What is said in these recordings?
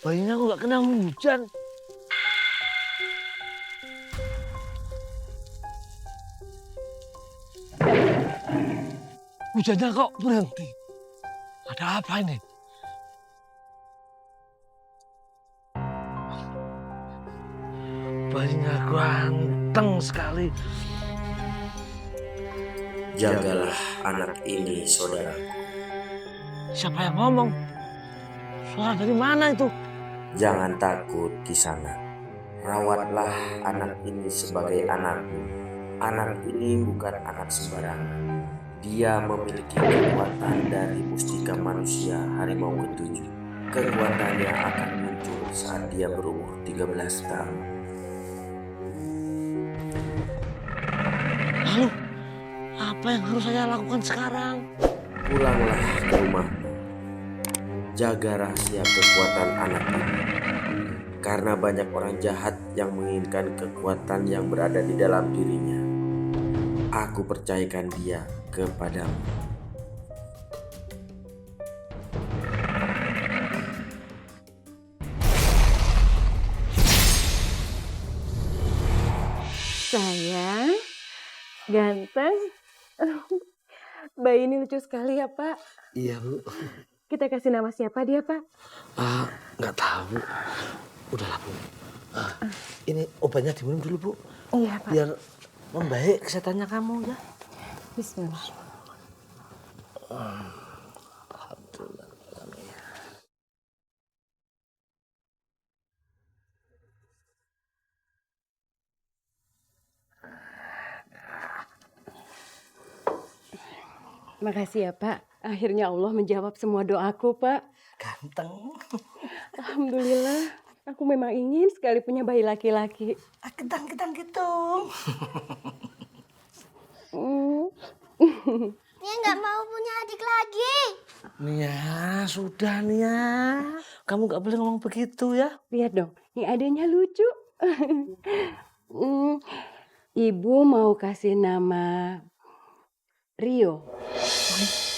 Bayinya kok nggak kena hujan? Hujannya kok berhenti? Ada apa ini? Bayinya ganteng sekali. Jagalah anak ini, saudara. Siapa yang ngomong? Suara dari mana itu? Jangan takut, Kisana. Rawatlah anak ini sebagai anakmu. Anak ini bukan anak sembarangan. Dia memiliki kekuatan dari mustika manusia harimau ketujuh. Kekuatannya akan muncul saat dia berumur 13 tahun. Lalu, apa yang harus saya lakukan sekarang? Pulanglah ke rumahmu. Jaga rahasia kekuatan anak ini. Karena banyak orang jahat yang menginginkan kekuatan yang berada di dalam dirinya. Aku percayakan dia kepadamu. Sayang, ganteng. Bayi ini lucu sekali ya, Pak. Iya, Bu. Kita kasih nama siapa dia, Pak? Nggak tahu. Udahlah, Bu. Ini obatnya diminum dulu, Bu. Iya, Pak. Biar membaik kesehatannya kamu ya. Bismillah. Alhamdulillah. Makasih ya, Pak. Akhirnya Allah menjawab semua doaku, Pak. Ganteng. Alhamdulillah. Aku memang ingin sekali punya bayi laki-laki. Ketang gitu. Nia nggak mau punya adik lagi. Nia, sudah Nia. Kamu nggak boleh ngomong begitu ya. Lihat dong, ini adanya lucu. Ibu mau kasih nama Rio.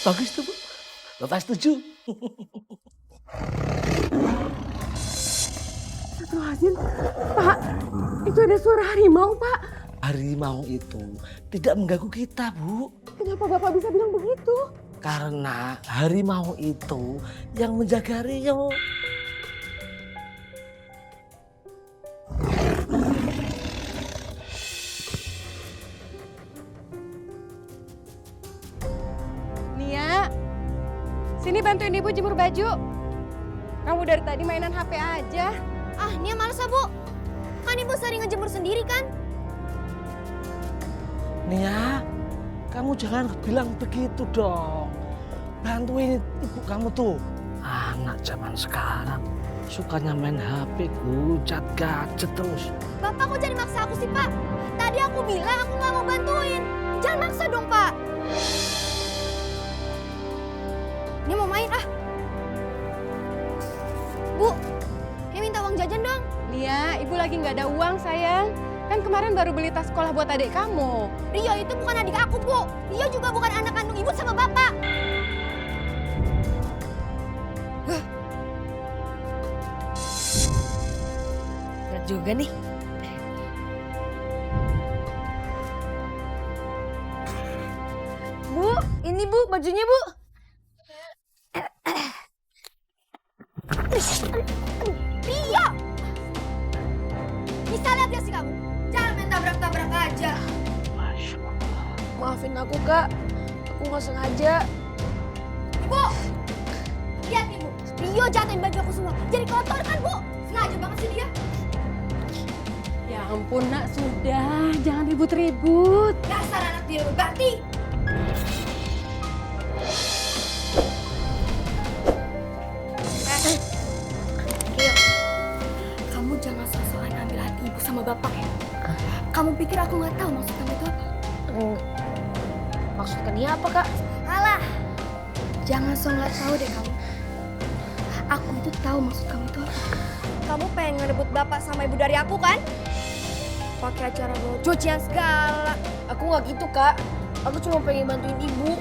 Bagus tuh, Bu. Bapak setuju. Astagfirullahaladzim. Pak, itu ada suara harimau, Pak. Harimau itu tidak mengganggu kita, Bu. Kenapa Bapak bisa bilang begitu? Karena harimau itu yang menjaga Rio. Nia, sini bantuin Ibu jemur baju. Kamu dari tadi mainan HP aja. Ah, Nia males ah, Bu. Kan ibu sering ngejemur sendiri kan? Nia, kamu jangan bilang begitu dong. Bantuin ibu kamu tuh. Anak zaman sekarang sukanya main HP, gadget terus. Bapak kok jadi maksa aku sih, Pak? Tadi aku bilang aku nggak mau bantuin. Jangan maksa dong, Pak. Nia mau main ah. Bu, Nia minta uang jajan dong. Nia, Ibu lagi nggak ada uang, sayang. Kan kemarin baru beli tas sekolah buat adik kamu. Rio itu bukan adik aku, Bu. Rio juga bukan anak kandung ibu sama bapak. Berat juga nih. Bu, ini Bu, bajunya Bu. Rio! Bisa lihat gak sih kamu? Jangan main tabrak-tabrak aja. Masya Allah. Maafin aku, Kak. Aku nggak sengaja. Bu, lihat nih Bu. Rio jatuhin baju aku semua. Jadi kotor kan Bu? Sengaja banget sih dia. Ya ampun, Nak, sudah. Jangan ribut-ribut. Dasar anak dia berbakti. Rio, kamu jangan sok-sokan ambil hati ibu sama bapak ya. Kamu pikir aku nggak tahu maksud kamu itu apa? Maksudnya Nia apa, Kak? Alah, jangan sok nggak tahu deh kamu. Aku itu tahu maksud kamu itu apa. Kamu pengen ngerebut bapak sama ibu dari aku kan? Pakai acara bawa cucian segala. Aku nggak gitu, Kak. Aku cuma pengen bantuin ibu.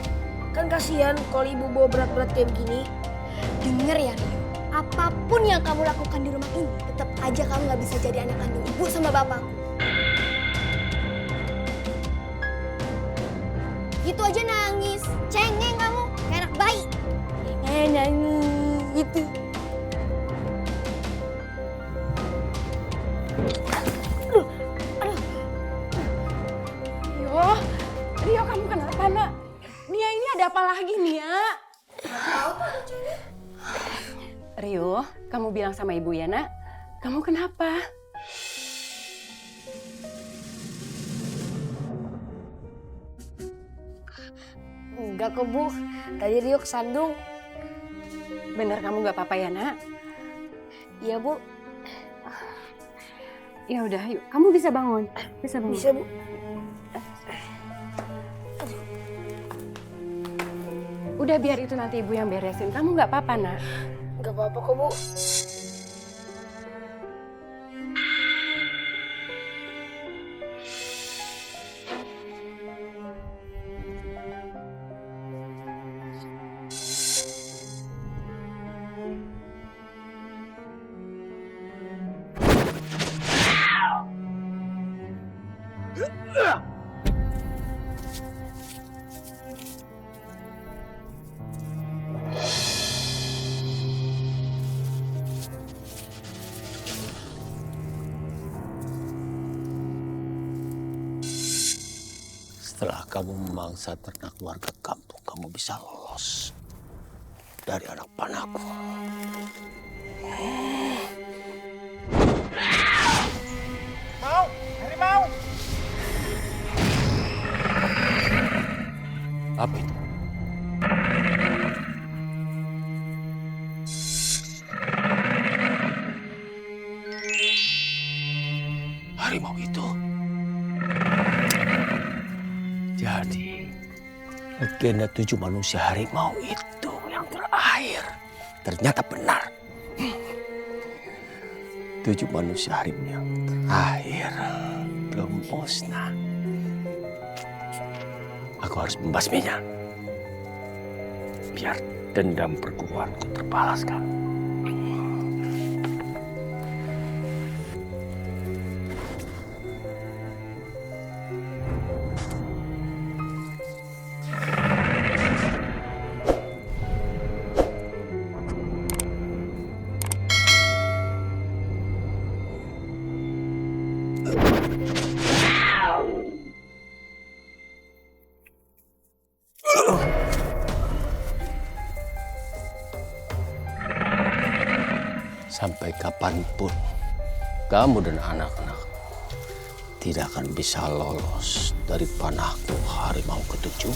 Kan kasihan kalau ibu bawa berat-berat kayak begini. Denger ya Rio, Apapun yang kamu lakukan di rumah ini, tetap aja kamu nggak bisa jadi anak kandung ibu sama bapakku. Gitu aja nangis, cengeng kamu, kayak anak bayi. Nangis gitu. Rio, kamu kenapa nak? Nia ini ada apa lagi Nia? Rio, kamu bilang sama ibu ya nak, kamu kenapa? Enggak kok Bu, tadi Rio kesandung. Bener kamu gak apa-apa ya nak? Iya Bu. Ya udah, yuk. Kamu bisa bangun. Bisa bangun. Bisa Bu. Udah biar itu nanti ibu yang beresin. Kamu nggak apa-apa nak? Enggak apa-apa kok Bu. Setelah kamu memangsa ternak warga kampung, kamu bisa lolos dari anak panahku. Mau, harimau. Apa itu? Harimau itu. Jadi, legenda 7 manusia harimau itu yang terakhir ternyata benar. 7 manusia harimau yang terakhir belum musnah. Aku harus membasminya. Biar dendam perguruanku terbalaskan. Sampai kapanpun kamu dan anak-anak tidak akan bisa lolos dari panahku harimau ketujuh.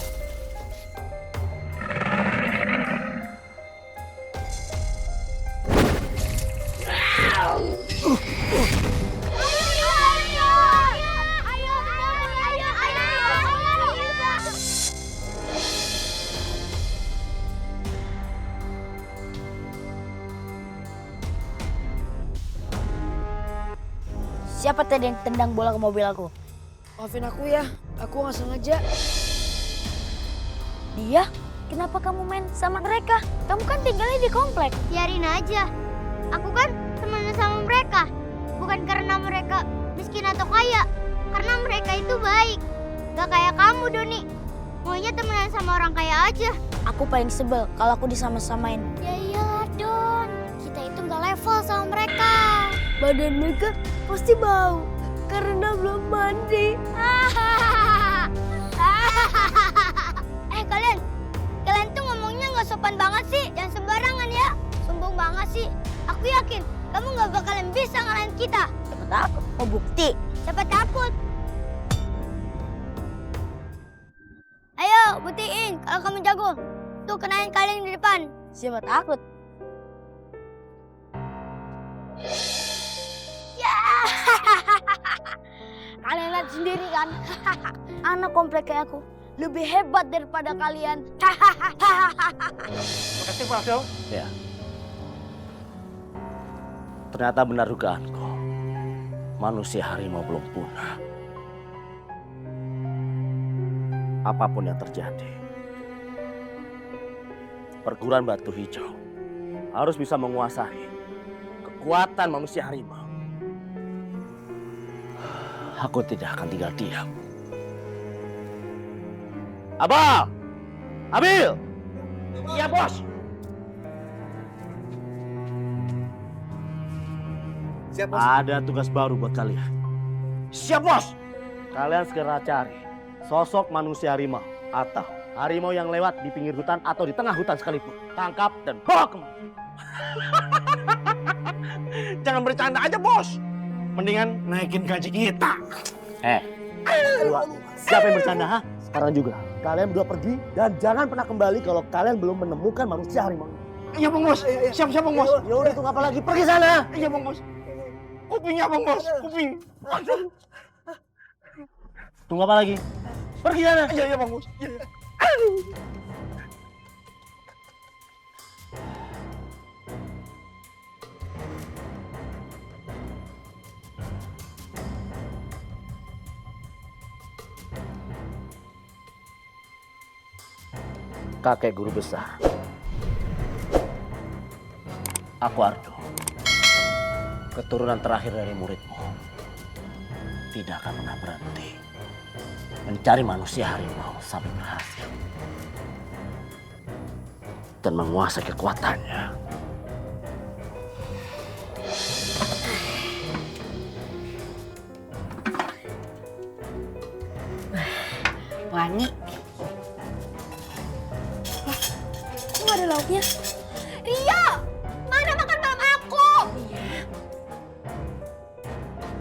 Siapa tadi yang tendang bola ke mobil aku? Maafin aku ya, aku nggak sengaja. Dia? Kenapa kamu main sama mereka? Kamu kan tinggalnya di komplek. Biarin aja. Aku kan temenan sama mereka. Bukan karena mereka miskin atau kaya. Karena mereka itu baik. Gak kayak kamu, Doni. Maunya temenan sama orang kaya aja. Aku paling sebel kalau aku disama-samain. Ya iyalah, Don. Kita itu gak level sama mereka. Badan mereka pasti bau karena belum mandi. Kalian tuh ngomongnya gak sopan banget sih. Jangan sembarangan ya. Sombong banget sih. Aku yakin kamu gak bakalan bisa ngalahin kita. Siapa takut? Mau bukti? Siapa takut? Ayo, buktiin kalau kamu jago. Tuh, kenain kalian di depan. Siapa takut? Ya. Kalian lihat sendiri kan? Anak komplek kayak aku lebih hebat daripada kalian. Makasih, Pak Dong. Ya. Ternyata benar dugaanku. Manusia harimau belum punah. Apapun yang terjadi, perguruan Batu Hijau harus bisa menguasai kekuatan manusia harimau. Aku tidak akan tinggal diam. Abal! Abil! Iya, Bos. Siap, Bos. Ada tugas baru buat kalian. Siap, Bos. Kalian segera cari sosok manusia harimau atau harimau yang lewat di pinggir hutan atau di tengah hutan sekalipun. Tangkap dan bawa kemari. Jangan bercanda aja, Bos. Mendingan naikin gaji kita. Berdua, siapa yang bercanda, ha? Sekarang juga kalian berdua pergi dan jangan pernah kembali kalau kalian belum menemukan manusia harimau. Iya, Bang Bos. Siap-siap, Bang Bos. Ya udah, tunggu apa lagi? Pergi sana. Iya, Bang Bos. Kupingnya, Bang Bos. Kuping. Aduh. Tunggu apa lagi? Pergi sana. Iya, Bang Bos. Iya. Kakek guru besar. Aku Ardo. Keturunan terakhir dari muridmu. Tidak akan pernah berhenti mencari manusia harimau sampai berhasil. Dan menguasai kekuatannya. Wangi. Kok gak ada lauknya? Rio! Mana makan malam aku?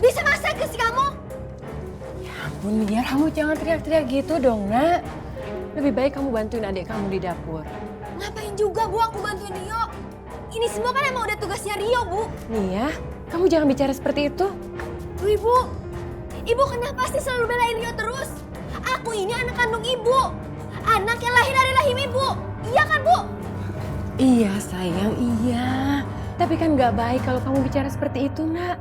Bisa masak ke si kamu? Ampun Lia, kamu jangan teriak-teriak gitu dong, Nak. Lebih baik kamu bantuin adik kamu di dapur. Ngapain juga, Bu, aku bantuin Rio? Ini semua kan emang udah tugasnya Rio, Bu. Nia, kamu jangan bicara seperti itu. Bu, Ibu kenapa sih selalu belain Rio terus? Aku ini anak kandung Ibu. Anak yang lahir dari rahim Ibu. Iya kan, Bu? Iya sayang, iya. Tapi kan gak baik kalau kamu bicara seperti itu, Nak.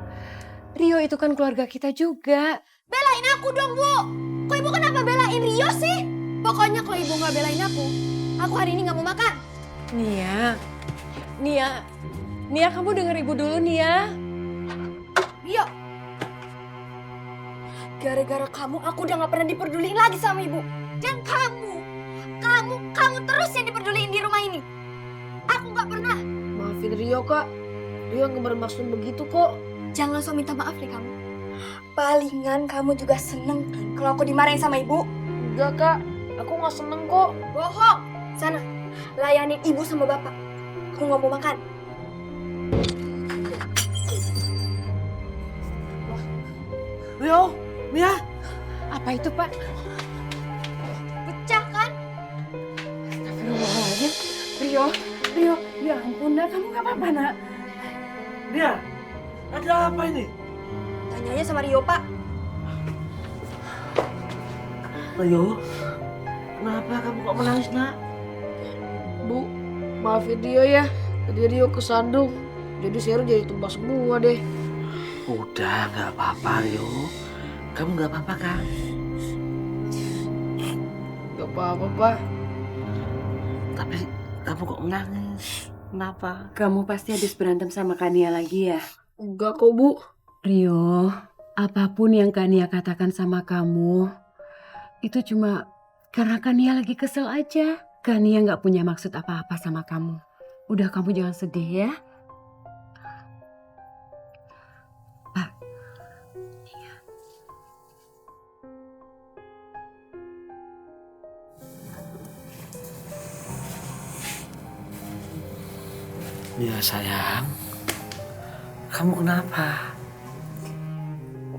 Rio itu kan keluarga kita juga. Belain aku dong, Bu. Kok Ibu kenapa belain Rio sih? Pokoknya kalau Ibu nggak belain aku hari ini nggak mau makan. Nia, kamu denger Ibu dulu, Nia. Rio, gara-gara kamu aku udah nggak pernah diperduliin lagi sama Ibu. Dan kamu terus yang diperduliin di rumah ini. Aku nggak pernah. Maafin Rio, Kak. Rio nggak bermaksud begitu kok. Jangan so minta maaf nih kamu. Palingan kamu juga seneng kan kalau aku dimarahin sama Ibu. Enggak, Kak. Aku nggak seneng kok. Bohong. Sana, layanin Ibu sama Bapak. Aku nggak mau makan. Rio, Mia. Apa itu, Pak? Pecah kan? Astagfirullahaladzim. Rio, ya ampun, Nak. Kamu gak apa-apa, Nak? Mia, ada apa ini? Tanya aja sama Rio, Pak. Rio, kenapa kamu kok menangis, Nak? Bu, maafin Rio ya. Tadi Rio kesandung. Jadi Seru jadi tumbang semua deh. Udah, nggak apa-apa, Rio. Kamu nggak apa-apa kan? Gak apa-apa, Pak. Tapi kamu kok menangis? Kenapa? Kamu pasti habis berantem sama Kania lagi ya? Enggak kok, Bu. Rio, apapun yang Kania katakan sama kamu, itu cuma karena Kania lagi kesel aja. Kania nggak punya maksud apa-apa sama kamu. Udah, kamu jangan sedih ya. Pak. Ya sayang, kamu kenapa?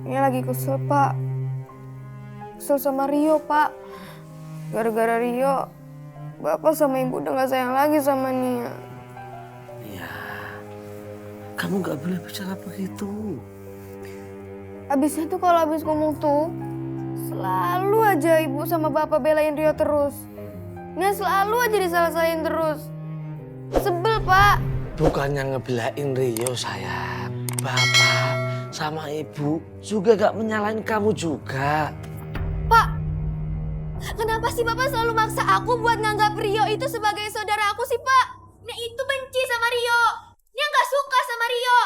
Ini lagi kesel, Pak. Kesel sama Rio, Pak. Gara-gara Rio, Bapak sama Ibu udah gak sayang lagi sama Nia. Ya, kamu nggak boleh bicara begitu. Abisnya tuh kalau abis ngomong tuh, selalu aja Ibu sama Bapak belain Rio terus. Nia selalu aja disalah-salahin terus. Sebel, Pak. Bukannya ngebelain Rio, sayang. Bapak sama Ibu juga gak menyalahin kamu juga. Pak, kenapa sih Bapak selalu maksa aku buat nganggap Rio itu sebagai saudara aku sih, Pak? Nia itu benci sama Rio. Nia nggak suka sama Rio.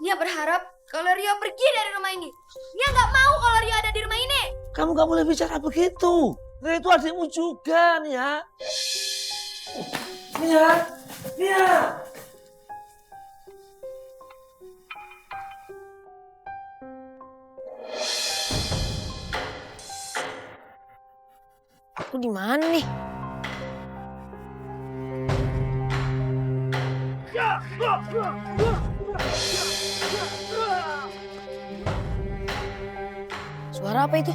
Nia berharap kalau Rio pergi dari rumah ini. Nia nggak mau kalau Rio ada di rumah ini. Kamu gak boleh bicara begitu. Ria itu adikmu juga, Nia. Nia. Aku di mana nih? Suara apa itu?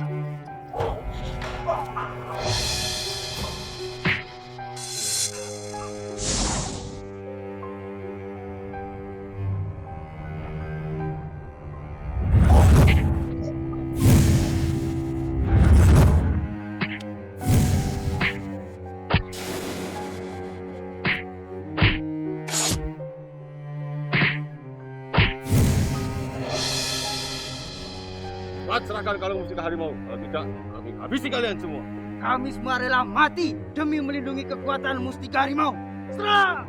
Cepat serahkan kalung mustika harimau. Kalau tidak, kami habisi kalian semua. Kami semua rela mati demi melindungi kekuatan mustika harimau. Serang!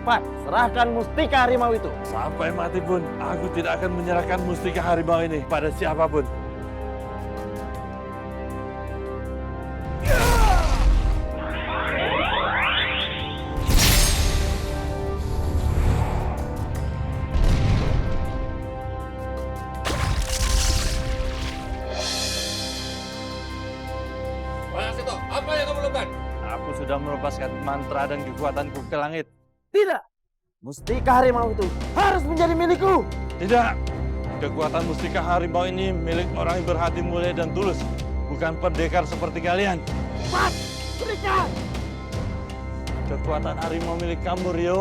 Cepat, serahkan mustika harimau itu. Sampai mati pun, aku tidak akan menyerahkan mustika harimau ini pada siapapun. Apa yang kamu lakukan? Aku sudah melepaskan mantra dan kekuatanku ke langit. Tidak. Mustika harimau itu harus menjadi milikku. Tidak. Kekuatan mustika harimau ini milik orang yang berhati mulia dan tulus. Bukan pendekar seperti kalian. Cepat, berikan. Kekuatan harimau milik kamu, Rio.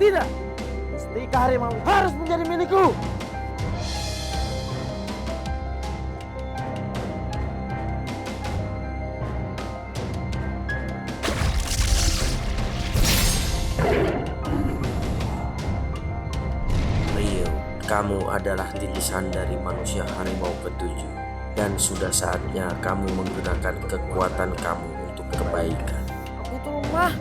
Tidak. Mustika harimau harus menjadi milikku. Rio, kamu adalah titisan dari manusia harimau ketujuh. Dan sudah saatnya kamu menggunakan kekuatan kamu untuk kebaikan. Aku tuh lemah.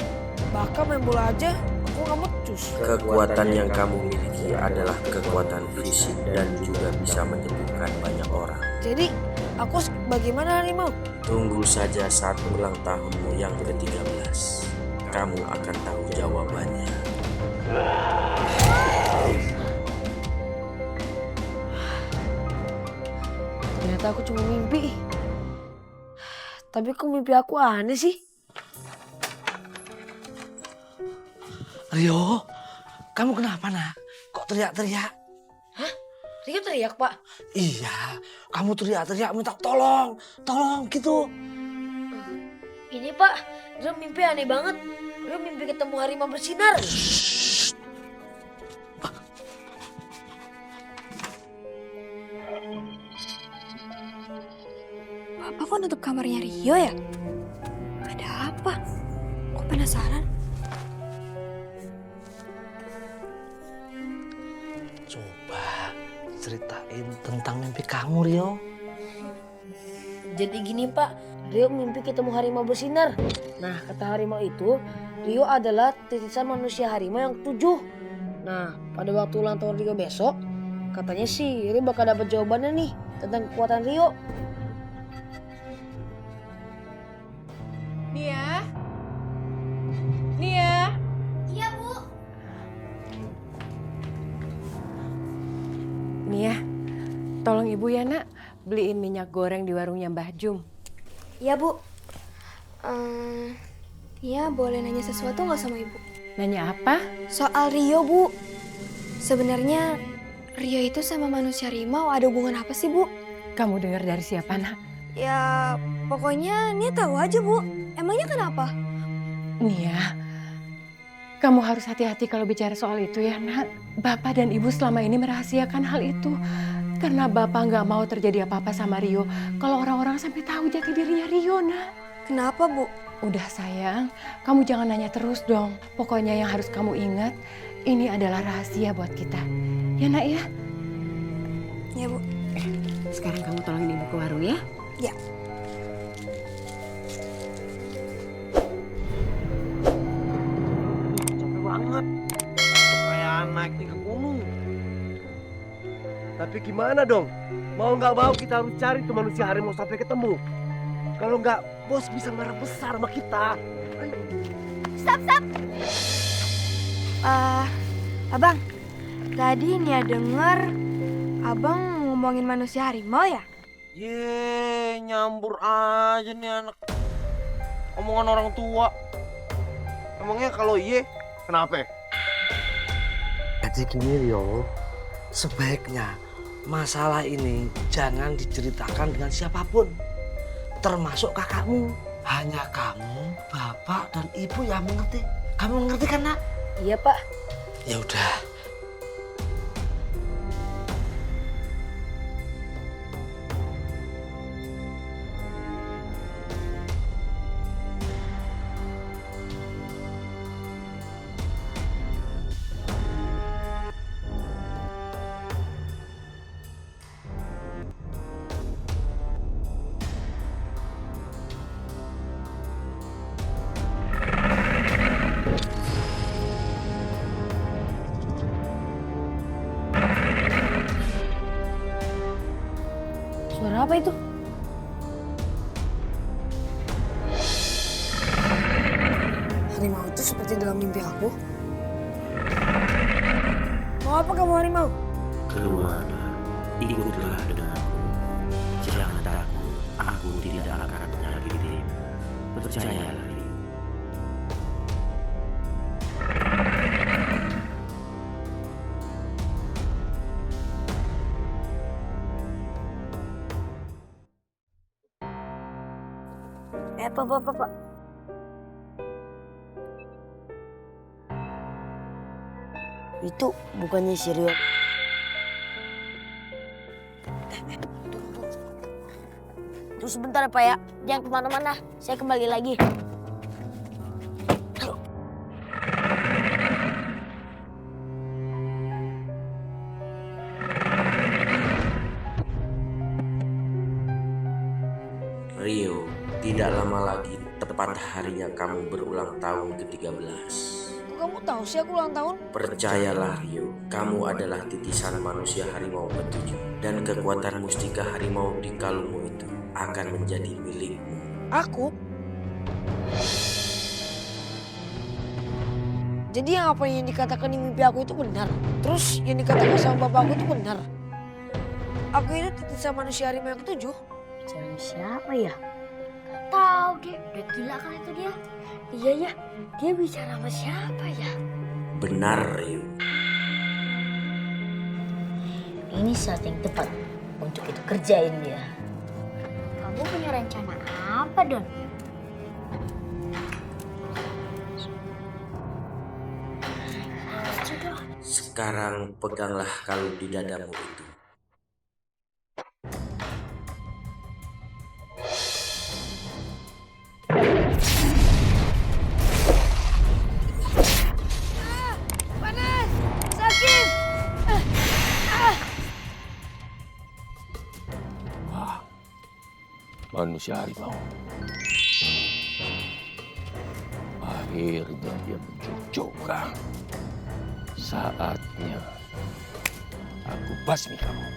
Bahkan main bola aja aku nggak becus. Kekuatan yang kamu miliki adalah kekuatan fisik dan juga bisa menyembuhkan banyak orang. Jadi aku bagaimana harimau? Tunggu saja saat ulang tahunmu yang ke-13. Kamu akan tahu jawabannya. Ternyata aku cuma mimpi. Tapi kok mimpi aku aneh sih? Rio, kamu kenapa nak? Kok teriak-teriak? Hah? Rio teriak, Pak? Iya, kamu teriak-teriak minta tolong gitu. Ini, Pak, Rio mimpi aneh banget. Rio mimpi ketemu harimau bersinar. Papa kok nutup kamarnya Rio ya? Ada apa? Kok penasaran? Coba ceritain tentang mimpi kamu, Rio. Jadi gini, Pak, Rio mimpi ketemu harimau bersinar. Nah, kata harimau itu, Rio adalah titisan manusia harimau yang ke-7. Nah, pada waktu ulang tahun Rio besok, katanya sih Rio bakal dapat jawabannya nih tentang kekuatan Rio. Nia? Nia? Iya, Bu. Nia, tolong ibu ya nak, beliin minyak goreng di warungnya Mbah Jum. Iya, Bu. Iya, boleh nanya sesuatu nggak sama Ibu? Nanya apa? Soal Rio, Bu. Sebenarnya Rio itu sama manusia harimau ada hubungan apa sih, Bu? Kamu dengar dari siapa nak? Ya, pokoknya Nia tahu aja, Bu. Emangnya kenapa? Nia, kamu harus hati-hati kalau bicara soal itu ya nak. Bapak dan ibu selama ini merahasiakan hal itu. Karena bapak nggak mau terjadi apa-apa sama Rio. Kalau orang-orang sampai tahu jati dirinya Rio, nak. Kenapa, Bu? Udah sayang, kamu jangan nanya terus dong. Pokoknya yang harus kamu ingat, ini adalah rahasia buat kita. Ya nak ya? Ya, Bu. Sekarang kamu tolongin ibu ke warung ya. Ya. Capek banget. Kayak naik ke gunung. Tapi gimana dong? Mau nggak mau kita harus cari tuh manusia harimau sampai ketemu. Kalau nggak, bos bisa marah besar sama kita. Stop. Abang. Tadi Nia denger Abang ngomongin manusia harimau ya? Ye, nyambur aja nih anak. Omongan orang tua. Emangnya kalau iye, kenapa? Jadi gini Rio, sebaiknya masalah ini jangan diceritakan dengan siapapun. Termasuk kakakmu. Hanya kamu, bapak, dan ibu yang mengerti. Kamu mengerti kan nak? Iya, Pak. Ya udah. Suara apa itu? Harimau itu seperti dalam mimpi aku. Mau apa kamu harimau? Keluarlah, ikutlah denganku. Jangan takut, aku tidak akan menyakiti. Percayalah. Pak. Itu bukannya si Rio. Tunggu sebentar Pak ya, jangan kemana-mana, saya kembali lagi. Rio, tidak lama lagi tepat harinya kamu berulang tahun ke-13. Kamu tahu sih aku ulang tahun? Percayalah Rio, kamu adalah titisan manusia harimau ke-7. Dan kekuatan mustika harimau di kalungmu itu akan menjadi milikmu. Aku? Jadi yang apa yang dikatakan di mimpi aku itu benar? Terus yang dikatakan sama bapak aku itu benar? Aku itu titisan manusia harimau yang ke-7? Jangan siapa ya? Gak tahu deh, udah gila kan itu dia. Iya ya, dia bicara sama siapa ya? Benar Rio. Ini saat yang tepat untuk itu kerjain dia. Kamu punya rencana apa, Don? Sekarang peganglah kalung di dadamu itu. Panas! Sakit! Manusia manusia harimau. Akhirnya dia muncul juga. Saatnya aku basmi kamu.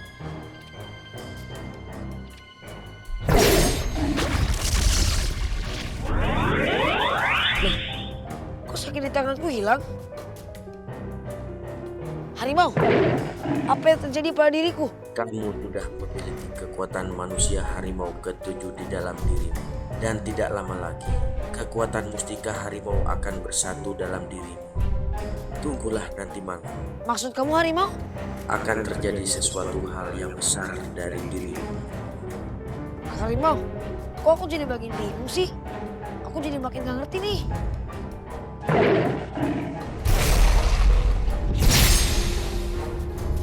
Kok sakit di tanganku hilang? Harimau, apa yang terjadi pada diriku? Kamu sudah memiliki kekuatan manusia harimau ketujuh di dalam dirimu. Dan tidak lama lagi, kekuatan mustika harimau akan bersatu dalam dirimu. Tunggulah nanti malam. Maksud kamu harimau? Akan terjadi sesuatu hal yang besar dari dirimu. Harimau, kok aku jadi makin bingung sih? Aku jadi makin gak ngerti nih.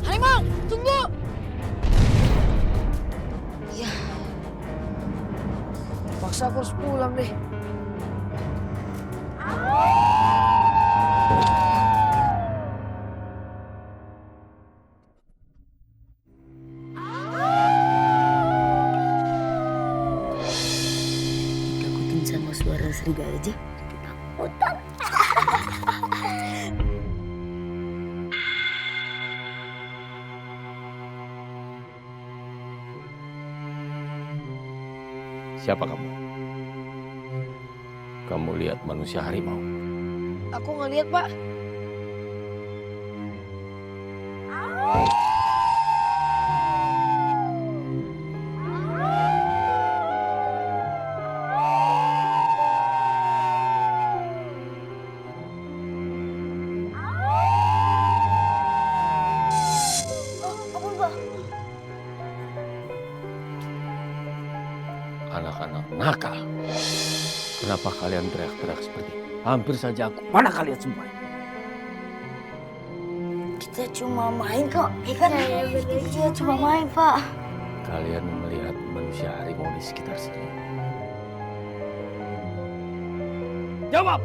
Harimau, tunggu! Ya, terpaksa aku harus pulang deh. Ditakutin sama suara serigala aja. Ketakutan. Siapa kamu? Kamu lihat manusia harimau? Aku nggak lihat, Pak. Anak-anak nakal. Kenapa kalian teriak-teriak seperti ini? Hampir saja aku. Mana kalian semua? Kita cuma main kok. Ikan kita cuma main, Pak. Kalian melihat manusia harimau di sekitar sini. Jawab!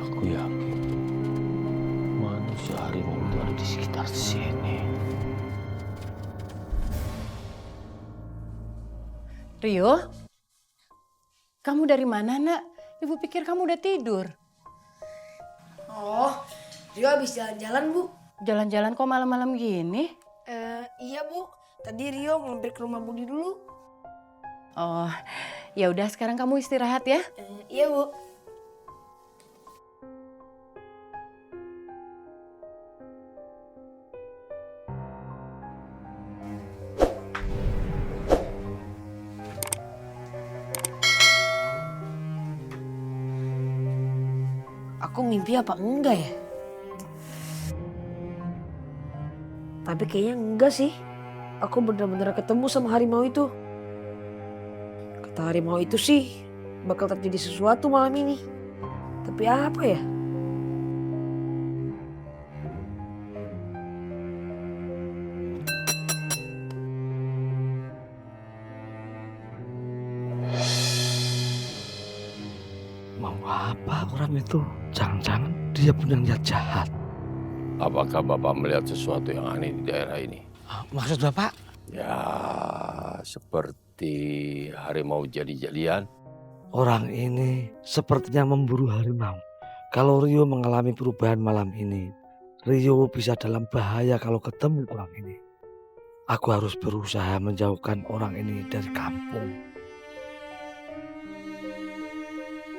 Aku yakin manusia harimau itu ada di sekitar sini. Rio, kamu dari mana, Nak? Ibu pikir kamu udah tidur. Oh, Rio habis jalan-jalan, Bu. Jalan-jalan kok malam-malam gini? Iya, Bu. Tadi Rio mampir ke rumah Budi dulu. Oh, ya udah sekarang kamu istirahat ya. Iya, Bu. Aku mimpi apa enggak ya? Tapi kayaknya enggak sih. Aku benar-benar ketemu sama harimau itu. Kata harimau itu sih bakal terjadi sesuatu malam ini. Tapi apa ya? Mau apa orang itu? Jangan-jangan dia punya niat jahat. Apakah Bapak melihat sesuatu yang aneh di daerah ini? Maksud Bapak? Ya, seperti harimau jadi-jadian. Orang ini sepertinya memburu harimau. Kalau Rio mengalami perubahan malam ini, Rio bisa dalam bahaya kalau ketemu orang ini. Aku harus berusaha menjauhkan orang ini dari kampung.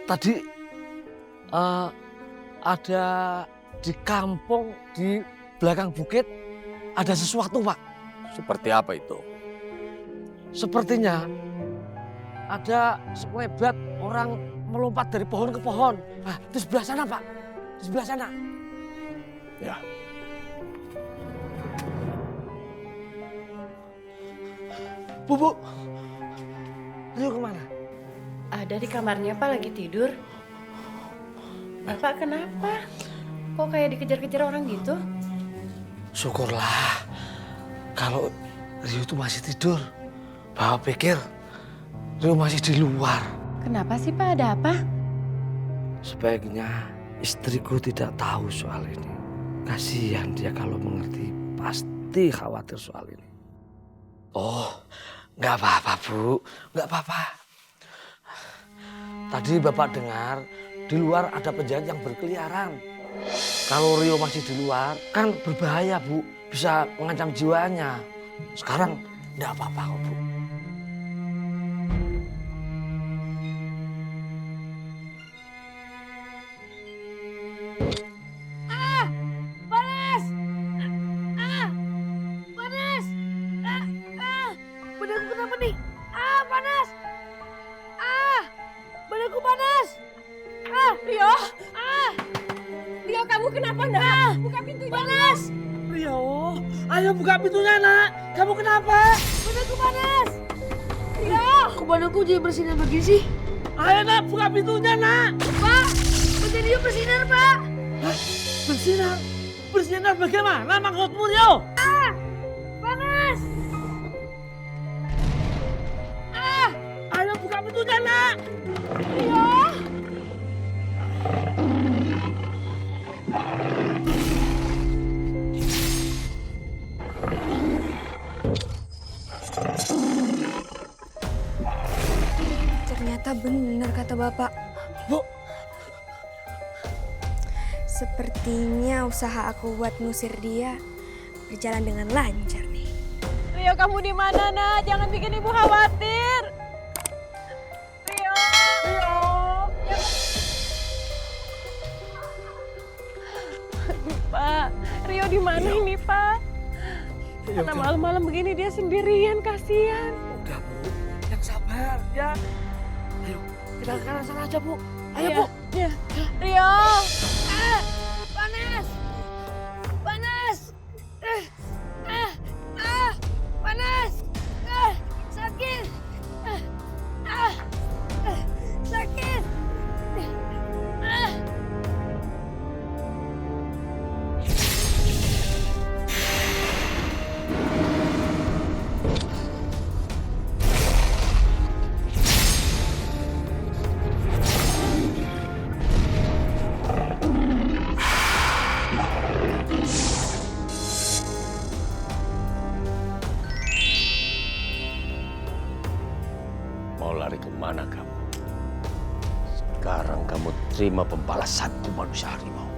Tadi ada di kampung di belakang bukit ada sesuatu, Pak. Seperti apa itu? Sepertinya ada sekelebat orang melompat dari pohon ke pohon. Nah, di sebelah sana, Pak. Di sebelah sana. Ya. Bu. Rio kemana? Ada di kamarnya, Pak, lagi tidur. Bapak kenapa? Kok kayak dikejar-kejar orang gitu? Syukurlah kalau Rio itu masih tidur. Bapak pikir Rio masih di luar. Kenapa sih, Pak? Ada apa? Sebaiknya istriku tidak tahu soal ini. Kasihan dia kalau mengerti, pasti khawatir soal ini. Oh, nggak apa-apa Bu, nggak apa-apa. Tadi Bapak dengar di luar ada penjahat yang berkeliaran. Kalau Rio masih di luar kan berbahaya Bu, bisa mengancam jiwanya. Sekarang nggak apa-apa kok Bu. Badanku kenapa nih? Panas! Badanku panas! Rio! Rio, kamu kenapa nak? Buka pintunya. Panas! Rio, ayo buka pintunya nak. Kamu kenapa? Badanku panas! Rio! Kok badanku jadi bersinar begini sih? Ayo nak, buka pintunya nak. Pak! Badan Rio bersinar, Pak! Hah? Bersinar? Bersinar bagaimana maksudmu Rio? Panas! Ayo buka pintunya nak. Rio! Ternyata benar kata Bapak. Bu, Sepertinya usaha aku buat ngusir dia berjalan dengan lancar nih. Rio, kamu di mana nak? Jangan bikin ibu khawatir. Rio! Rio! Pak, Rio di mana ini Pak? Karena malam-malam begini dia sendirian, kasihan. udah Bu, yang sabar ya. Ayo, kita ke kanan sana aja Bu. Ayo Iya, Bu. iya. Rio! Panas! Panas! Panas! Sakit! Sakit! Mau lari kemana kamu? Sekarang kamu terima pembalasanku manusia harimau.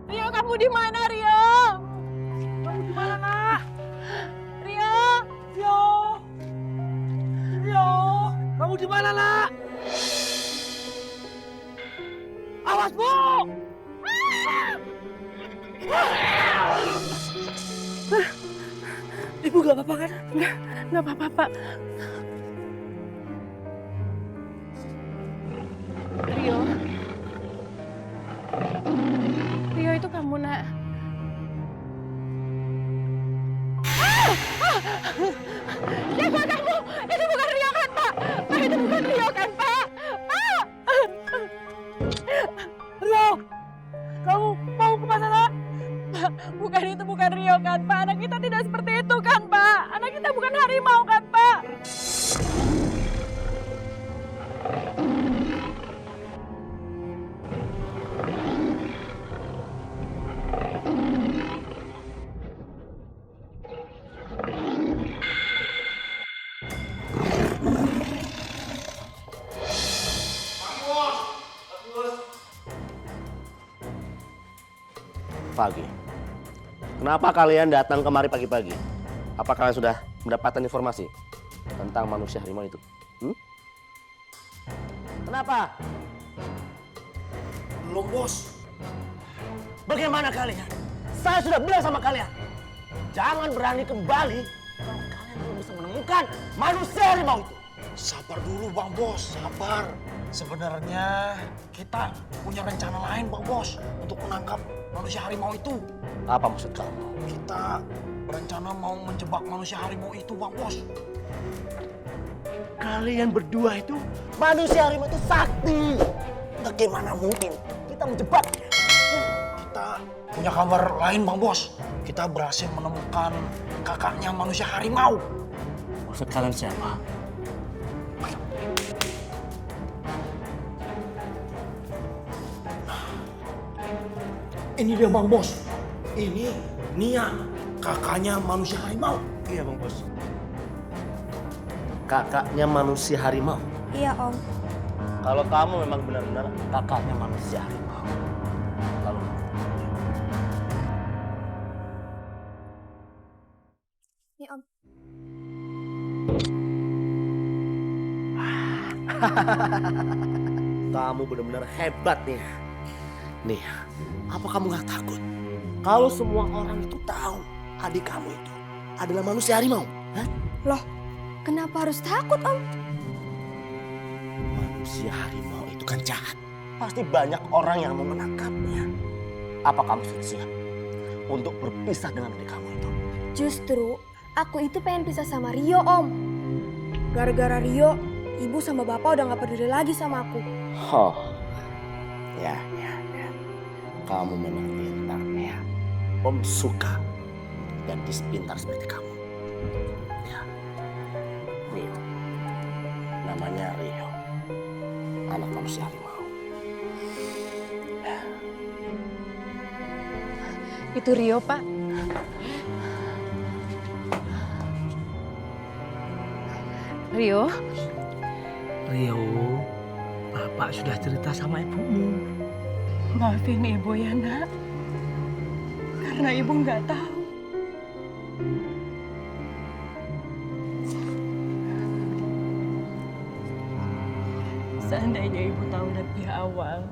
Rio, kamu di mana Rio? Kamu di mana nak? Rio! Rio. Rio, kamu di mana nak? Awas Bu. Ibu gak apa-apa kan? Nggak apa-apa Pak. Rio. Rio, itu kamu nak. Siapa kamu? Itu bukan Rio kan Pak? Pak, itu bukan Rio kan Pak? Pak! Rio, kamu mau kemana nak? Pak, bukan itu bukan Rio kan Pak? Anak kita tidak seperti itu kan Pak? Anak kita bukan harimau kan Pak? Pagi. Kenapa kalian datang kemari pagi-pagi? Apa kalian sudah mendapatkan informasi tentang manusia harimau itu? Kenapa? Belum bos. Bagaimana kalian? Saya sudah bilang sama kalian, jangan berani kembali kalau kalian belum bisa menemukan manusia harimau itu. Sabar dulu Bang Bos, sabar. Sebenarnya kita punya rencana lain Bang Bos untuk menangkap manusia harimau itu. Apa maksud kamu? Kita berencana mau menjebak manusia harimau itu Bang Bos. Kalian berdua itu manusia harimau itu sakti. Bagaimana mungkin kita menjebaknya? Kita punya kabar lain Bang Bos. Kita berhasil menemukan kakaknya manusia harimau. Maksud kalian siapa? Ini dia Bang Bos. Ini Nia, kakaknya manusia harimau. Iya Bang Bos. Kakaknya manusia harimau. Iya Om. Kalau kamu memang benar-benar kakaknya manusia harimau. Lalu Nih Om. kamu benar-benar hebat nih. Nih, apa kamu gak takut? Kalau semua orang itu tahu adik kamu itu adalah manusia harimau. Hah? Loh, kenapa harus takut Om? Manusia harimau itu kan jahat. Pasti banyak orang yang mau menangkapnya. Apa kamu sudah siap untuk berpisah dengan adik kamu itu? Justru aku itu pengen pisah sama Rio Om. Gara-gara Rio, ibu sama bapak udah gak peduli lagi sama aku. Oh, ya. Kamu memang pintar ya. Om suka gadis pintar seperti kamu. Ya, Rio. Namanya Rio. Anak manusia harimau. Itu Rio, Pak. Rio? Rio, Bapak sudah cerita sama ibumu. Maafin Ibu ya, Nak. Karena Ibu nggak tahu. Seandainya Ibu tahu lebih awal,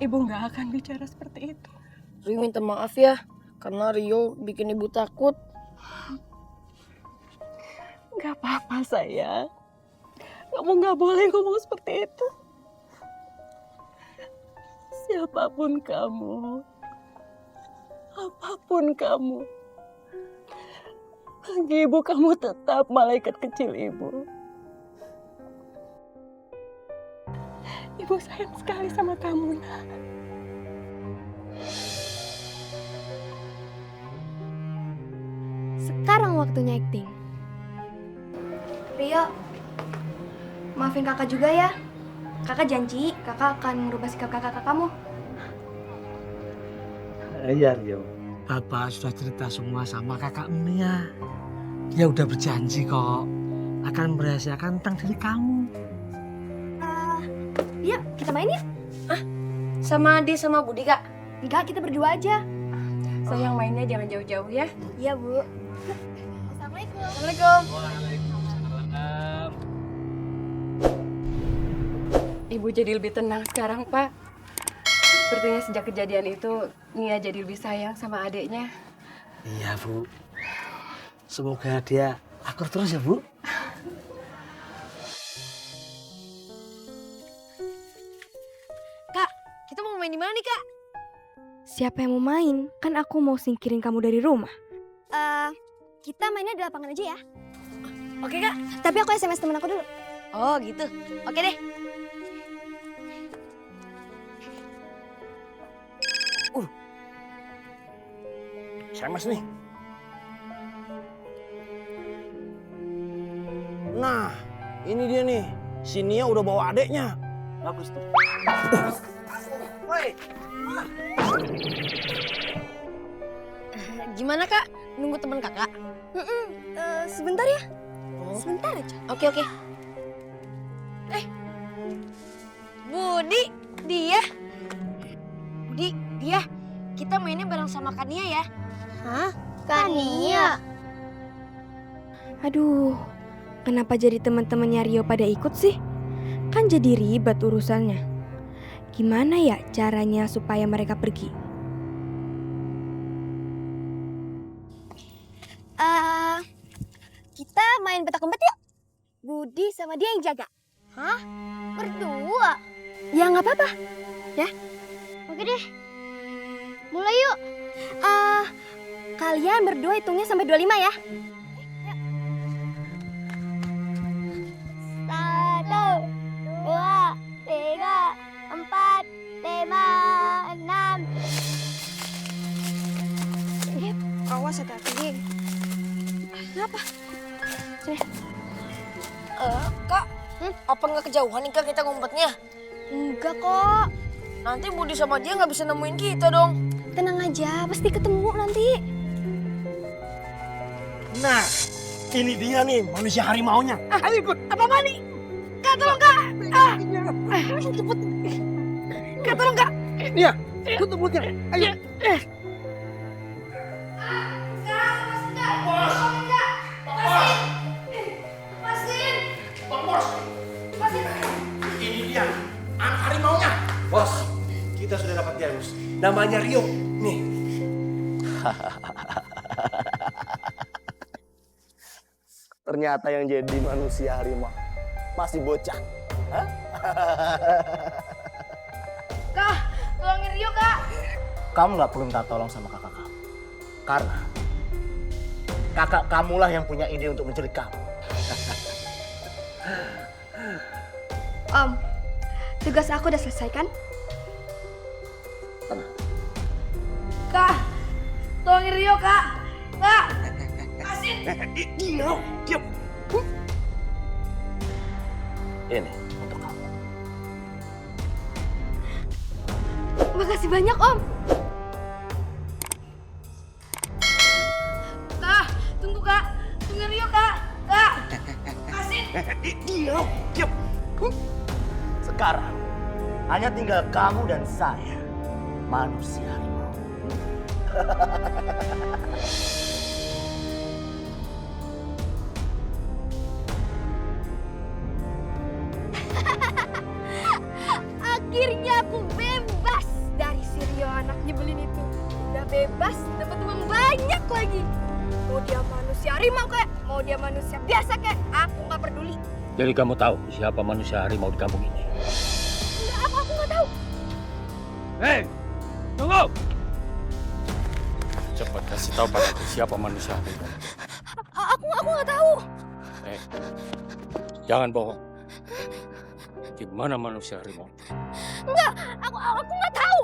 Ibu nggak akan bicara seperti itu. Rio minta maaf ya, karena Rio bikin ibu takut. Nggak apa-apa, sayang. Kamu nggak boleh ngomong seperti itu. Siapapun kamu, apapun kamu, bagi Ibu kamu tetap malaikat kecil Ibu. Ibu sayang sekali sama kamu, Nak. Sekarang waktunya acting. Rio, maafin kakak juga ya. Kakak janji, kakak akan merubah sikap kakak ke kamu. Iya Rio. Bapak sudah cerita semua sama kakak Nia. Dia udah berjanji kok akan merahasiakan tentang diri kamu. Yuk, kita main yuk. Sama Ade sama Budi, Kak? Enggak, kita berdua aja. Sayang mainnya jangan jauh-jauh ya. Iya, Bu. Assalamualaikum. Assalamualaikum. Ibu jadi lebih tenang sekarang, Pak. Sepertinya sejak kejadian itu, Nia jadi lebih sayang sama adiknya. Iya Bu. Semoga dia akur terus ya Bu. Kak, kita mau main di mana nih, Kak? Siapa yang mau main? Kan aku mau singkirin kamu dari rumah. Kita mainnya di lapangan aja ya. Oke, Kak. Tapi aku SMS temen aku dulu. Oh, gitu. Oke deh. SMS nih. Nah, ini dia nih. Si Nia udah bawa adeknya. Bagus tuh. Woi. Gimana, Kak? Nunggu teman Kakak? Sebentar ya. Sebentar aja. Oke. Budi, dia. Kita mainnya bareng sama Kania ya. Hah? Kania? Aduh, kenapa jadi teman-temannya Rio pada ikut sih? Kan jadi ribet urusannya. Gimana ya caranya supaya mereka pergi? Kita main petak umpet yuk. Budi sama dia yang jaga. Hah? Berdua? Ya nggak apa-apa. Ya. Oke deh. Mulai yuk. Kalian berdua hitungnya sampai 25 ya. 1, 2, 3, 4, 5, 6. Awas hati-hati. Kenapa? Sini. Kak, apa nggak kejauhan nih Kak kita ngumpetnya? Enggak kok. Nanti Budi sama dia nggak bisa nemuin kita dong. Tenang aja, pasti ketemu nanti. Nah, ini dia nih manusia harimaunya. Ayo ikut. Apa nih? Kak tolong Kak. Cepet. Kak tolong Kak. Iya, tutup mulutnya. Ayo. Ini dia, anak harimaunya. Bos, kita sudah dapat diagnos. Namanya Rio. Nih. Ternyata yang jadi manusia harimau masih bocah. Hah? Kak, tolongin Rio Kak. Kamu nggak perlu minta tolong sama kakak kamu. Karena kakak kamulah yang punya ide untuk menculik kamu. Om, tugas aku udah selesai kan? Kak, tolongin Rio Kak. Kak. Diam. Ini untuk kamu. Makasih banyak Om. Kak, tunggu Kak. Tunggu Rio Kak. Kak. Kasih. Diam. Sekarang hanya tinggal kamu dan saya, manusia harimau. Akhirnya aku bebas dari si Rio anak nyebelin itu. Udah bebas, dapat uang banyak lagi. Mau dia manusia harimau kayak, mau dia manusia biasa kayak, aku nggak peduli. Jadi kamu tahu siapa manusia harimau di kampung ini? Enggak, aku nggak tahu. Hei, tunggu! Cepat kasih tahu padaku siapa manusia harimau. Aku nggak tahu. Jangan bohong. Di mana manusia harimau? Enggak, aku nggak tahu.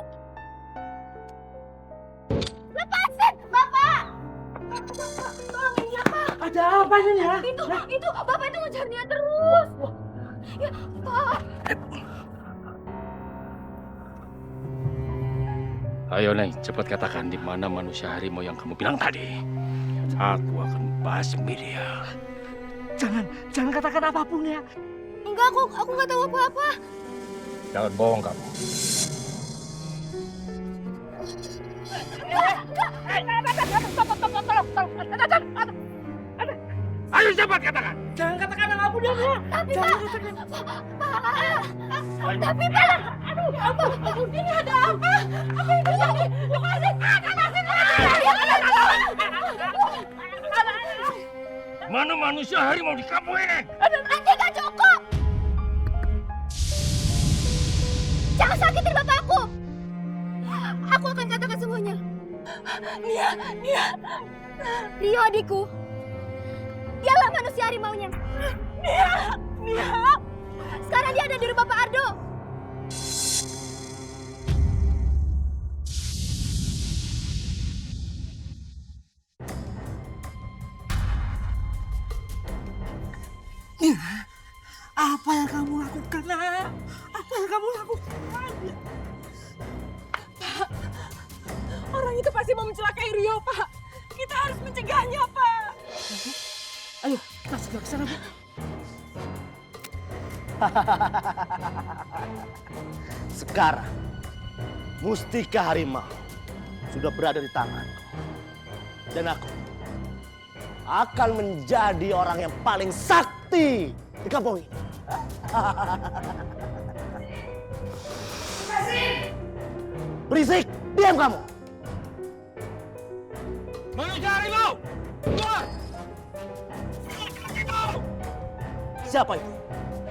Lepasin, Bapak! Bapak, tolongin dia, Pak. Ada apa ini ya? Itu, Bapak itu ngejar dia terus. Ya, Pak. Ayo Neng, cepat katakan di mana manusia harimau yang kamu bilang tadi. Aku akan basmi dia. Jangan katakan apapun ya. Enggak, aku nggak tahu apa-apa. Jangan bohong kamu. Ayo cepat katakan. Jangan katakan apapun ya. Tapi Pak, tapi Pak, aduh, ini ada apa? Apa itu tadi? Lepasin, Mana manusia harimau di kampung ini? Nanti gak cukup. Jangan sakitin bapakku. Aku akan katakan semuanya. Nia. Rio adikku. Dialah manusia harimaunya. Nia. Sekarang dia ada di rumah Pak Ardo. Apa yang kamu lakukan, Nak? Apa yang kamu lakukan? Pak, orang itu pasti mau mencelakai Rio, Pak. Kita harus mencegahnya, Pak. Ayo, kita segera ke sana, Bu. Sekarang mustika harimau sudah berada di tanganku. Dan aku akan menjadi orang yang paling sakti di kampung ini. Berisik, diam kamu. Manusia harimau, keluar! siapa itu?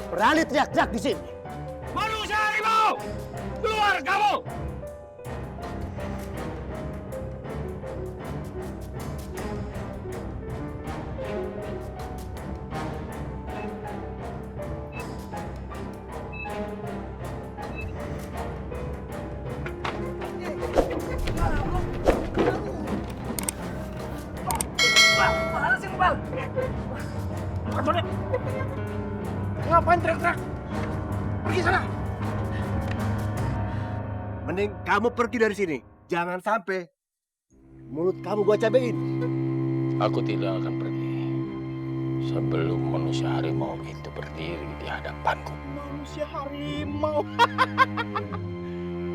Berani teriak-teriak di sini. Manusia harimau! Keluar kamu! Mana sih Bal? Ngapain teriak-teriak? Pergi sana. Mending kamu pergi dari sini. Jangan sampai mulut kamu gua cabein. Aku tidak akan pergi sebelum manusia harimau itu berdiri di hadapanku. Manusia harimau.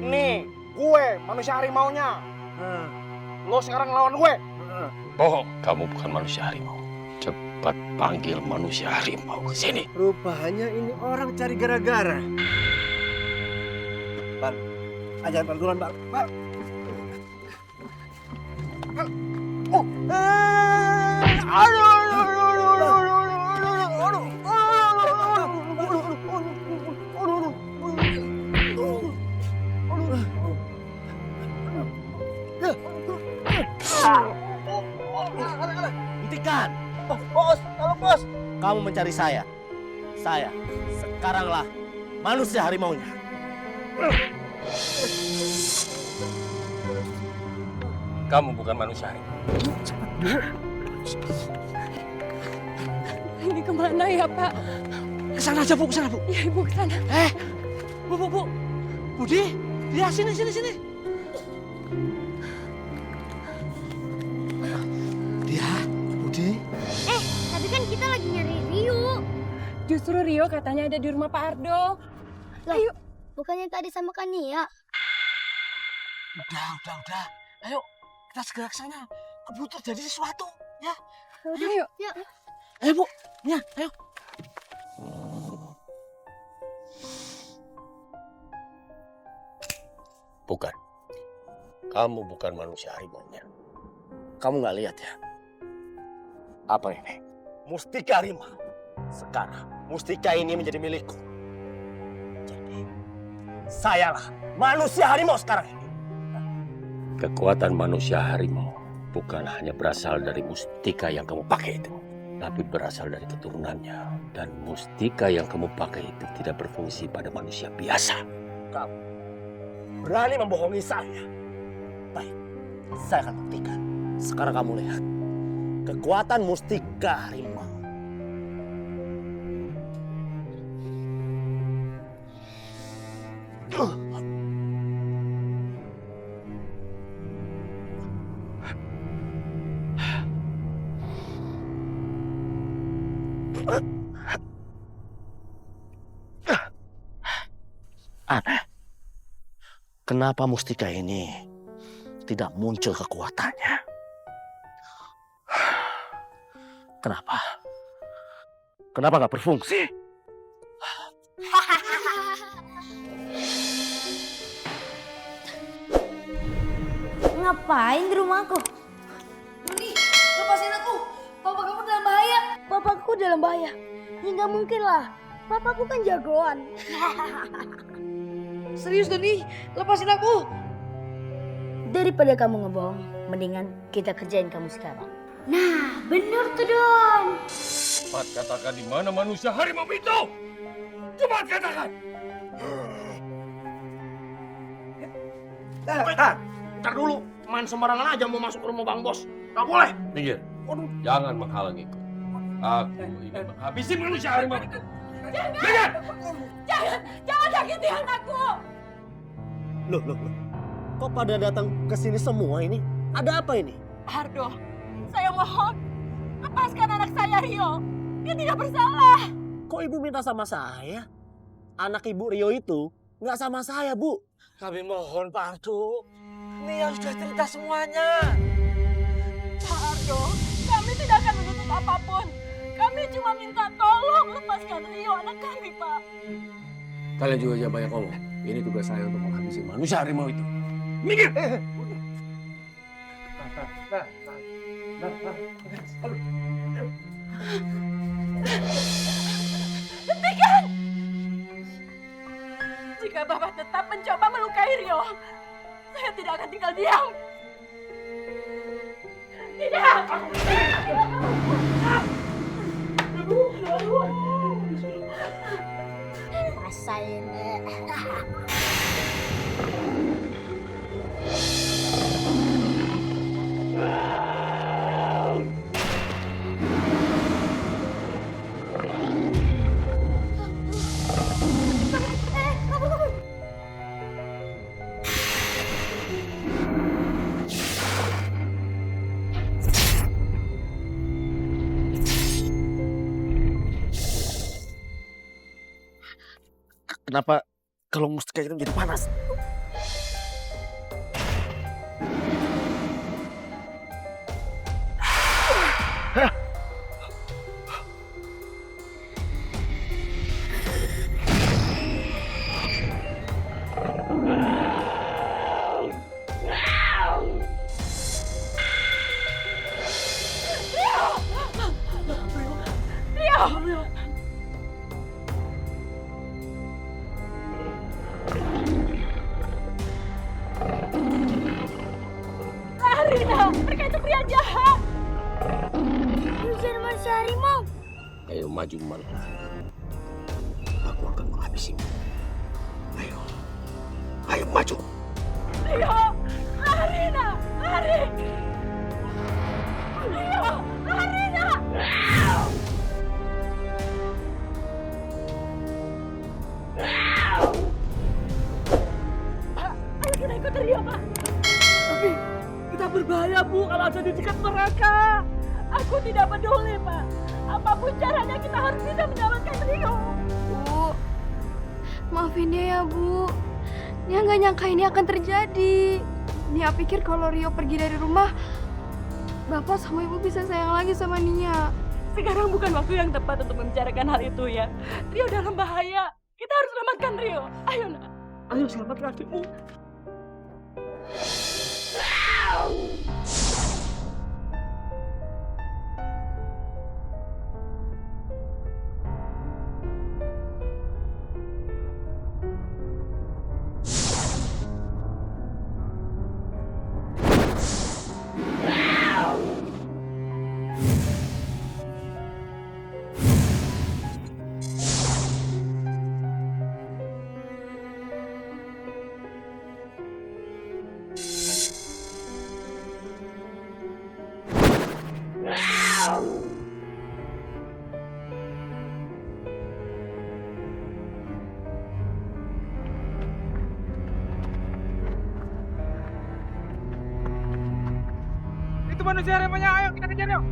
Nih, gue manusia harimaunya. Lo sekarang lawan gue. Bohong, kamu bukan manusia harimau. Cepat panggil manusia harimau ke sini. Rupanya ini orang cari gara-gara. Bang, ajaran Bang duluan, Bang. Bang. Oh. Hentikan. Bos, tolong bos. Kamu mencari saya. Saya sekaranglah manusia harimaunya. Kamu bukan manusia harimau. Ini kemana ya, Pak? Kesana aja, Bu, kesana, Bu. Ya, Ibu kesana. Bu. Budi, dia sini. Dia, Budi. Tapi kan kita lagi nyari Rio. Justru Rio katanya ada di rumah Pak Ardo. Ayo. Bukannya tadi sama Kania? Udah. Ayo, kita segera ke sana. Keburu terjadi sesuatu, ya. Ayo. Ayo, Bu. Ya, ayo. Bukan. Kamu bukan manusia harimaunya. Kamu nggak lihat ya? Apa ini? Mustika harimau. Sekarang mustika ini menjadi milikku. Jadi sayalah manusia harimau sekarang ini. Kekuatan manusia harimau bukan hanya berasal dari mustika yang kamu pakai itu, tapi berasal dari keturunannya. Dan mustika yang kamu pakai itu tidak berfungsi pada manusia biasa. Kamu berani membohongi saya. Baik, saya akan buktikan. Sekarang kamu lihat kekuatan mustika harimau. Aneh. Kenapa mustika ini tidak muncul kekuatannya? Kenapa? Kenapa nggak berfungsi? Ngapain di rumahku? Doni, lepasin aku. Papa kamu dalam bahaya. Papaku dalam bahaya. Ya nggak mungkin lah. Papaku kan jagoan. Serius Doni, lepasin aku. Daripada kamu ngebohong, mendingan kita kerjain kamu sekarang. Nah, bener tuh Don. Cepat katakan di mana manusia harimau itu. Cepat katakan. Ntar dulu, main sembarangan aja mau masuk ke rumah Bang Bos. Gak boleh. Minggir. Jangan menghalangiku. Aku ingin menghabisi manusia harimau itu. Jangan sakiti anakku. Loh. Kok pada datang ke sini semua ini? Ada apa ini? Ardo, saya mohon, lepaskan anak saya Rio. Dia tidak bersalah. Kok ibu minta sama saya? Anak ibu Rio itu nggak sama saya, Bu. Kami mohon, Pak Ardo. Nia sudah cerita semuanya. Pak Ardo, kami tidak akan menutup apapun. Kami cuma minta tolong lepaskan Rio anak kami, Pak. Kalian juga jangan banyak ngomong. Ini tugas saya untuk menghabisi manusia harimau itu. Minggir! Jika Bapak tetap mencoba melukai Rio, saya tidak akan tinggal diam. Tidak! Rasain. Kenapa kalau mustika itu menjadi panas? Rina, mereka itu pria jahat. Ujian manusia harimau. Ayo maju malah. Aku akan menghabisimu. Ayo. Ayo maju. Rio, lari nak, lari. Rio, lari nak. Pak, ayo kita ikut Rio, Pak. Tapi kita berbahaya, Bu, kalau ada di dekat mereka. Aku tidak peduli, Pak. Apapun caranya kita harus bisa menyelamatkan Rio. Bu, maafin dia ya, Bu. Dia nggak nyangka ini akan terjadi. Nia pikir kalau Rio pergi dari rumah, Bapak sama Ibu bisa sayang lagi sama Nia. Sekarang bukan waktu yang tepat untuk membicarakan hal itu ya. Rio dalam bahaya. Kita harus selamatkan Rio. Ayo nak. Ayo selamatkan adikmu. Itu manusia harimaunya, ayo kita kejar yuk.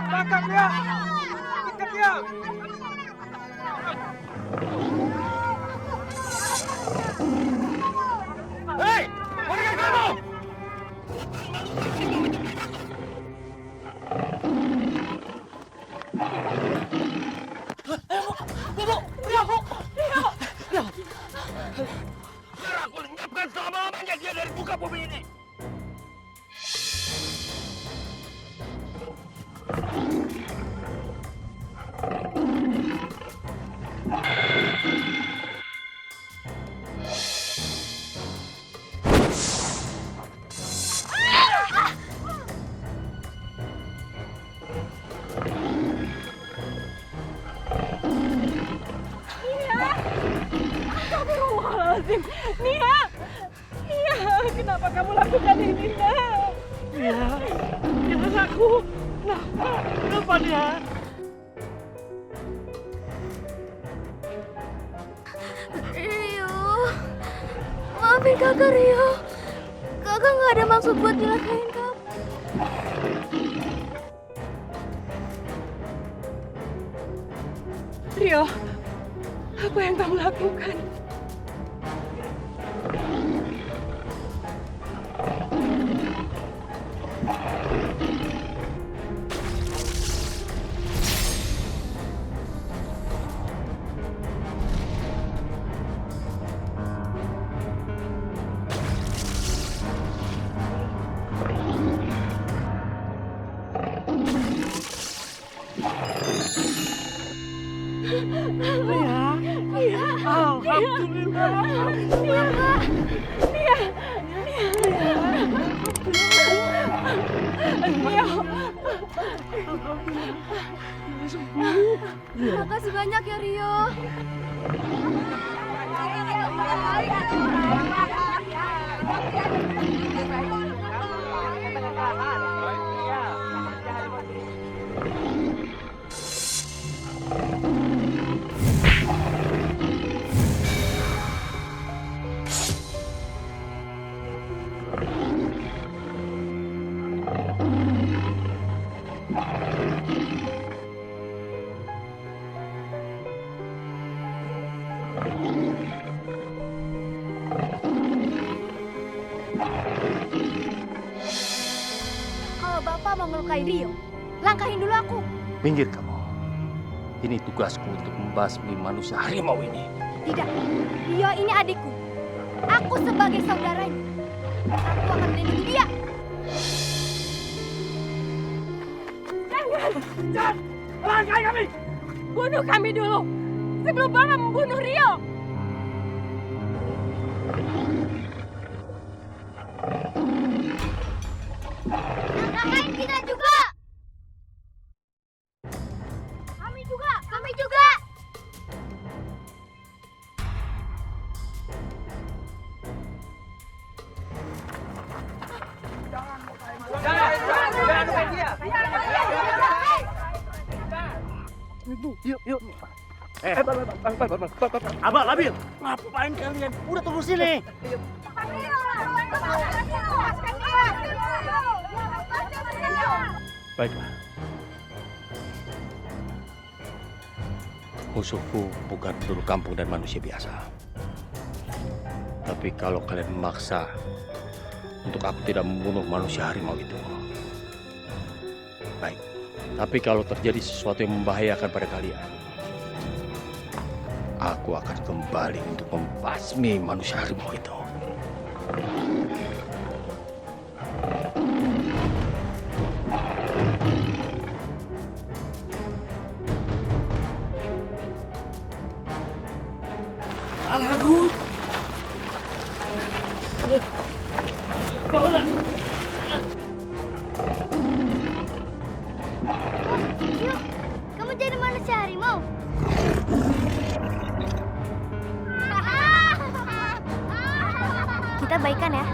Tangkap dia, tangkap dia. Hei, berikan kamu! Biar aku lenyapkan selama-lamanya dia dari muka bumi ini. Astagfirullahaladzim. Nia! Nia, kenapa kamu lakukan ini, Nia? Nia, anakku. Kenapa Nia? Rio, maafin kakak Rio. Kakak nggak ada maksud buat nyelakain kamu. Rio, apa yang kamu lakukan? Makasih banyak ya Rio. Kalau Bapak mau melukai Rio, langkahin dulu aku. Minggir kamu. Ini tugasku untuk membasmi manusia harimau ini. Tidak, Rio ini adikku. Aku sebagai saudaranya. Aku akan melindungi dia. Jangan! Langkai kami! Bunuh kami dulu sebelum Bapak membunuh Rio. Langkahin kita juga. Kami juga, kami juga. Yuk. Abah, Labil, ngapain kalian? Udah tunggu sini. Baiklah. Musuhku bukan penduduk kampung dan manusia biasa. Tapi kalau kalian memaksa untuk aku tidak membunuh manusia harimau itu, baik. Tapi kalau terjadi sesuatu yang membahayakan pada kalian, aku akan kembali untuk membasmi manusia harimau itu. Yuk, kamu jadi manusia harimau. Kita baikan ya.